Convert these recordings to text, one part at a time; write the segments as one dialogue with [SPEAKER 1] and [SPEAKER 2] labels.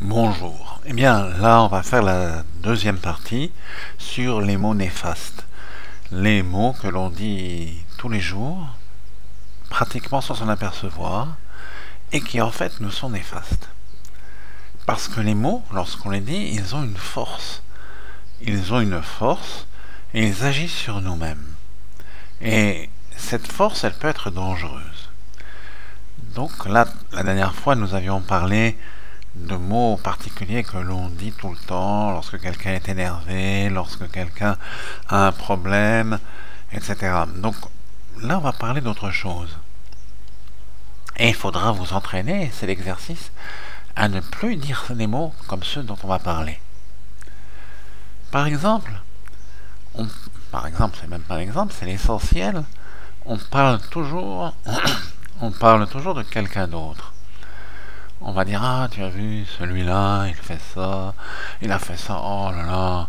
[SPEAKER 1] Bonjour. Eh bien, là, on va faire la deuxième partie sur les mots néfastes. Les mots que l'on dit tous les jours, pratiquement sans s'en apercevoir, et qui en fait nous sont néfastes. Parce que les mots, lorsqu'on les dit, ils ont une force. Ils ont une force et ils agissent sur nous-mêmes. Et cette force, elle peut être dangereuse. Donc là, la dernière fois, nous avions parlé de mots particuliers que l'on dit tout le temps lorsque quelqu'un est énervé, lorsque quelqu'un a un problème, etc. Donc là, on va parler d'autre chose. Et il faudra vous entraîner, c'est l'exercice, à ne plus dire des mots comme ceux dont on va parler. Par exemple, c'est même pas un exemple, c'est l'essentiel, on parle toujours de quelqu'un d'autre. On va dire, ah, tu as vu, celui-là, il fait ça, il a fait ça, oh là là.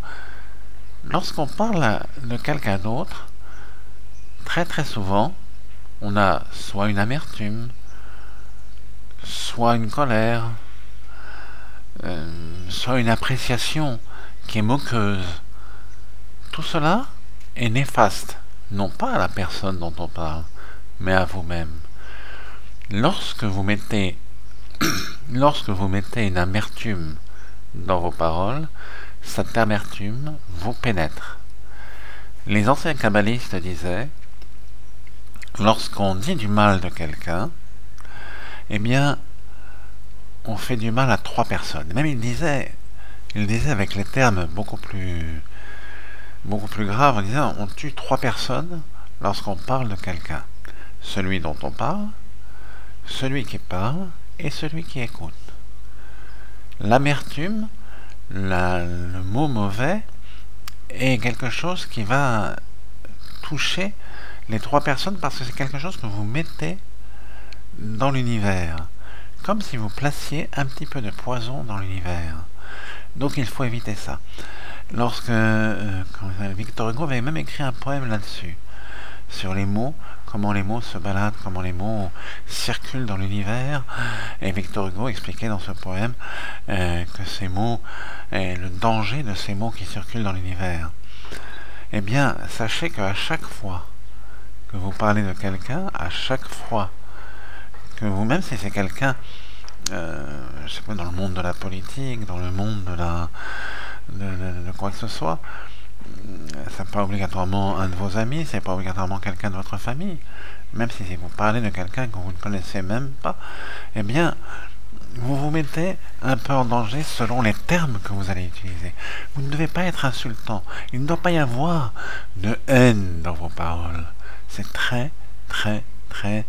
[SPEAKER 1] Lorsqu'on parle de quelqu'un d'autre, très très souvent, on a soit une amertume, soit une colère, soit une appréciation qui est moqueuse. Tout cela est néfaste, non pas à la personne dont on parle, mais à vous-même. Lorsque vous mettez une amertume dans vos paroles, cette amertume vous pénètre. Les anciens kabbalistes disaient, lorsqu'on dit du mal de quelqu'un, eh bien, on fait du mal à 3 personnes. Même il disait avec les termes beaucoup plus graves, en disant, on tue 3 personnes lorsqu'on parle de quelqu'un. Celui dont on parle, celui qui parle, et celui qui écoute. L'amertume, le mot mauvais, est quelque chose qui va toucher les 3 personnes parce que c'est quelque chose que vous mettez dans l'univers. Comme si vous placiez un petit peu de poison dans l'univers. Donc il faut éviter ça. Victor Hugo avait même écrit un poème là-dessus, sur les mots, comment les mots se baladent, comment les mots circulent dans l'univers. Et Victor Hugo expliquait dans ce poème que ces mots, le danger de ces mots qui circulent dans l'univers. Eh bien, sachez qu'à chaque fois que vous parlez de quelqu'un, à chaque fois que vous, même si c'est quelqu'un, je sais pas, dans le monde de la politique, dans le monde de quoi que ce soit, c'est pas obligatoirement un de vos amis, c'est pas obligatoirement quelqu'un de votre famille, même si vous parlez de quelqu'un que vous ne connaissez même pas, eh bien, vous vous mettez un peu en danger selon les termes que vous allez utiliser. Vous ne devez pas être insultant. Il ne doit pas y avoir de haine dans vos paroles. C'est très, très, très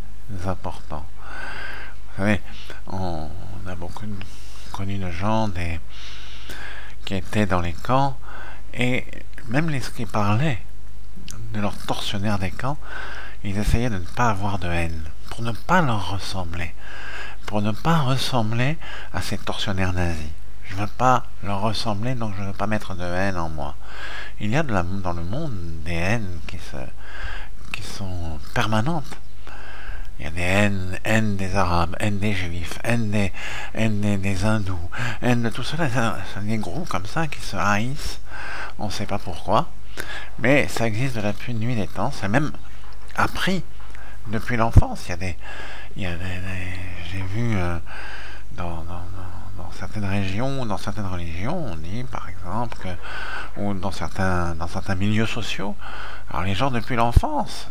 [SPEAKER 1] important. Vous savez, on a beaucoup connu de gens qui étaient dans les camps, et même les qui parlaient de leurs tortionnaires des camps, ils essayaient de ne pas avoir de haine, pour ne pas leur ressembler, pour ne pas ressembler à ces tortionnaires nazis. Je ne veux pas leur ressembler, donc je ne veux pas mettre de haine en moi. Il y a dans le monde des haines qui sont permanentes. Il y a des haines des Arabes, haine des Juifs, haine des Hindous, haine de tout cela. C'est des groupes comme ça qui se haïssent. On ne sait pas pourquoi. Mais ça existe de la nuit des temps. C'est même appris depuis l'enfance. J'ai vu dans certaines régions, dans certaines religions, on dit par exemple ou dans certains milieux sociaux, alors les gens depuis l'enfance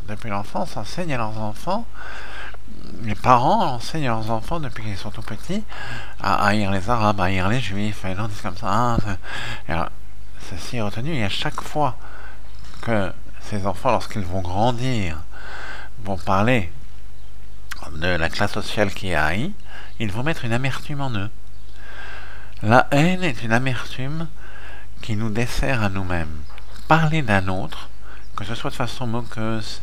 [SPEAKER 1] enseignent à leurs enfants, les parents enseignent à leurs enfants depuis qu'ils sont tout petits à haïr les Arabes, à haïr les Juifs, et ils disent comme ça. Alors, ceci est retenu, et à chaque fois que ces enfants, lorsqu'ils vont grandir, vont parler de la classe sociale qui est haïe, ils vont mettre une amertume en eux. La haine est une amertume qui nous dessert à nous-mêmes. Parler d'un autre, que ce soit de façon moqueuse,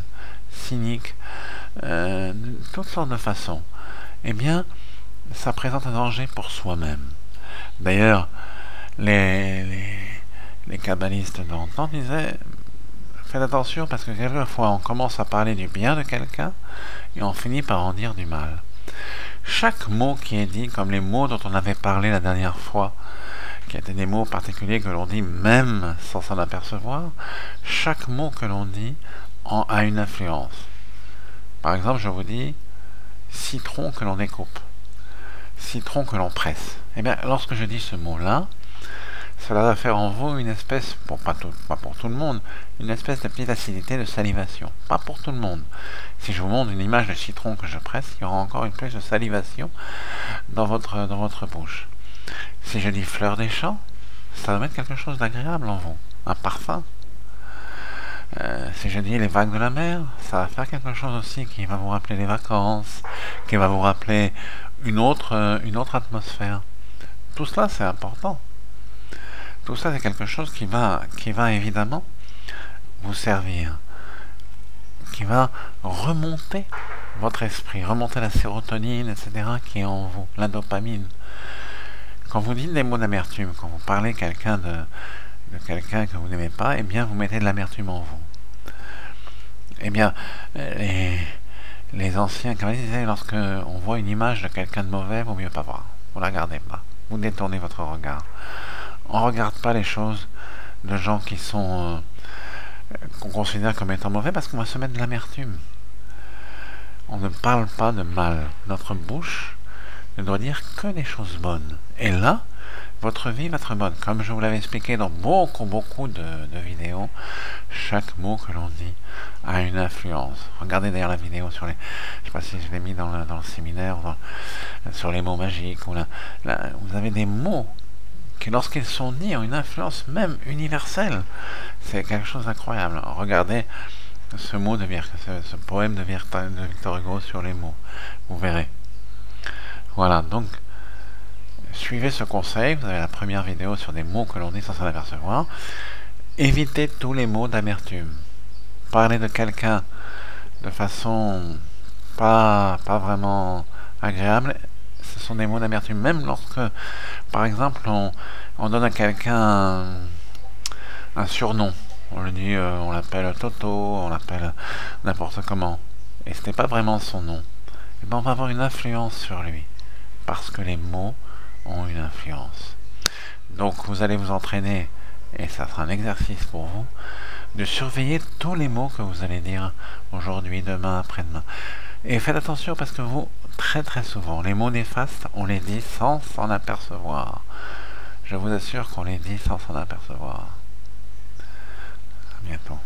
[SPEAKER 1] cynique, de toutes sortes de façons, eh bien, ça présente un danger pour soi-même. D'ailleurs, les kabbalistes d'antan disaient, faites attention parce que quelquefois on commence à parler du bien de quelqu'un et on finit par en dire du mal. chaque mot qui est dit, comme les mots dont on avait parlé la dernière fois, qui étaient des mots particuliers que l'on dit même sans s'en apercevoir, chaque mot que l'on dit a une influence. Par exemple, je vous dis citron que l'on découpe, citron que l'on presse. Eh bien, lorsque je dis ce mot-là, cela va faire en vous une espèce, pas pour tout le monde, une espèce de petite acidité de salivation. Pas pour tout le monde. Si je vous montre une image de citron que je presse, il y aura encore une plus de salivation dans votre bouche. Si je dis fleur des champs, ça va mettre quelque chose d'agréable en vous, un parfum. Si je dis les vagues de la mer, ça va faire quelque chose aussi qui va vous rappeler les vacances, qui va vous rappeler une autre atmosphère. Tout cela, c'est important. Tout ça, c'est quelque chose qui va évidemment vous servir, qui va remonter votre esprit, remonter la sérotonine, etc., qui est en vous, la dopamine. Quand vous dites des mots d'amertume, quand vous parlez de quelqu'un que vous n'aimez pas, eh bien, vous mettez de l'amertume en vous. Eh bien, les anciens, comme ils disaient, lorsque on voit une image de quelqu'un de mauvais, il vaut mieux pas voir. Vous la regardez pas. Vous détournez votre regard. On ne regarde pas les choses de gens qui sont qu'on considère comme étant mauvais parce qu'on va se mettre de l'amertume. On ne parle pas de mal. Notre bouche ne doit dire que des choses bonnes. Et là, votre vie va être bonne. Comme je vous l'avais expliqué dans beaucoup de vidéos, chaque mot que l'on dit a une influence. Regardez d'ailleurs la vidéo sur les... Je ne sais pas si je l'ai mis dans le séminaire, sur les mots magiques. Vous avez des mots qui, lorsqu'ils sont dits, ont une influence même universelle. C'est quelque chose d'incroyable. Regardez ce poème de Victor Hugo sur les mots. Vous verrez. Voilà, donc, suivez ce conseil. Vous avez la première vidéo sur des mots que l'on dit sans s'en apercevoir. Évitez tous les mots d'amertume. Parlez de quelqu'un de façon pas vraiment agréable. Ce sont des mots d'amertume. Même lorsque, par exemple, on donne à quelqu'un un surnom. On le dit, on l'appelle Toto, on l'appelle n'importe comment. Et ce n'est pas vraiment son nom. Et ben on va avoir une influence sur lui. Parce que les mots ont une influence. Donc vous allez vous entraîner, et ça sera un exercice pour vous, de surveiller tous les mots que vous allez dire aujourd'hui, demain, après-demain. Et faites attention parce que vous, très souvent, les mots néfastes, on les dit sans s'en apercevoir. Je vous assure qu'on les dit sans s'en apercevoir. À bientôt.